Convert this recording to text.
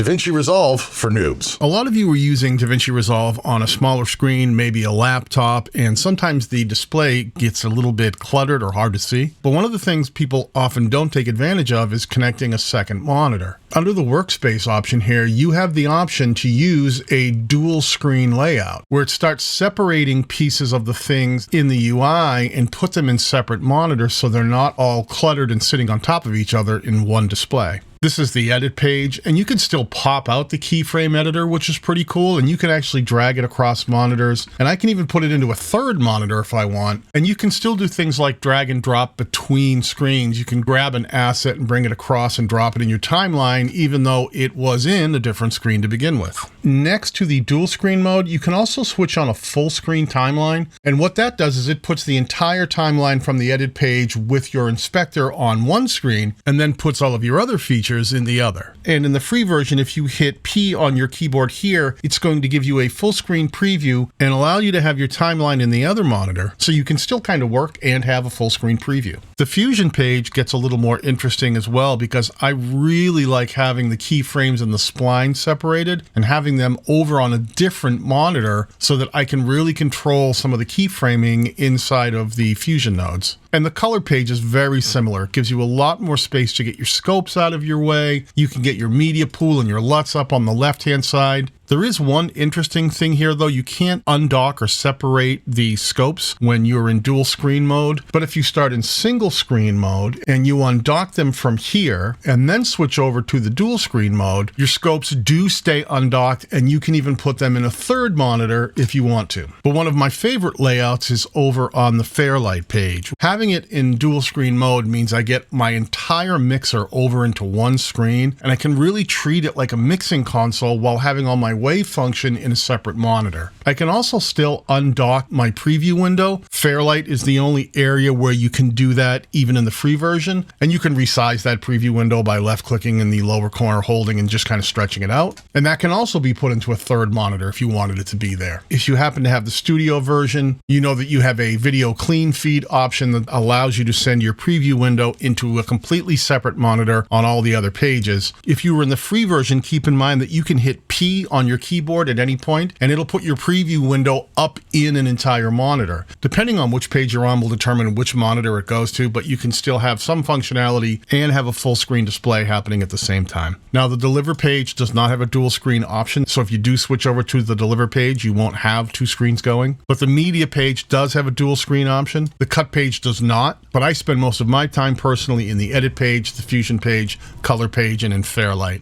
DaVinci Resolve for noobs. A lot of you are using DaVinci Resolve on a smaller screen, maybe a laptop, and sometimes the display gets a little bit cluttered or hard to see. But one of the things people often don't take advantage of is connecting a second monitor. Under the workspace option here, you have the option to use a dual screen layout, where it starts separating pieces of the things in the UI and put them in separate monitors so they're not all cluttered and sitting on top of each other in one display. This is the edit page, and you can still pop out the keyframe editor, which is pretty cool, and you can actually drag it across monitors, and I can even put it into a third monitor if I want, and you can still do things like drag and drop between screens. You can grab an asset and bring it across and drop it in your timeline, even though it was in a different screen to begin with. Next to the dual screen mode, you can also switch on a full screen timeline, and what that does is it puts the entire timeline from the edit page with your inspector on one screen, and then puts all of your other features in the other. And in the free version, if you hit P on your keyboard here, it's going to give you a full screen preview and allow you to have your timeline in the other monitor, so you can still kind of work and have a full screen preview. The Fusion page gets a little more interesting as well, because I really like having the keyframes and the spline separated and having them over on a different monitor so that I can really control some of the keyframing inside of the Fusion nodes. And the color page is very similar. It gives you a lot more space to get your scopes out of your way. You can get your media pool and your LUTs up on the left-hand side. There is one interesting thing here, though. You can't undock or separate the scopes when you're in dual screen mode. But if you start in single screen mode and you undock them from here and then switch over to the dual screen mode, your scopes do stay undocked, and you can even put them in a third monitor if you want to. But one of my favorite layouts is over on the Fairlight page. Having it in dual screen mode means I get my entire mixer over into one screen, and I can really treat it like a mixing console while having all my wave function in a separate monitor. I can also still undock my preview window. Fairlight is the only area where you can do that even in the free version, and you can resize that preview window by left clicking in the lower corner, holding, and just kind of stretching it out. And that can also be put into a third monitor if you wanted it to be there. If you happen to have the studio version, you know that you have a video clean feed option that allows you to send your preview window into a completely separate monitor on all the other pages. If you were in the free version, keep in mind that you can hit P on your keyboard at any point, and it'll put your preview window up in an entire monitor. Depending on which page you're on will determine which monitor it goes to, but you can still have some functionality and have a full screen display happening at the same time. Now, the deliver page does not have a dual screen option, so if you do switch over to the deliver page, you won't have two screens going. But the media page does have a dual screen option. The cut page does not, but I spend most of my time personally in the edit page, the Fusion page, color page, and in Fairlight.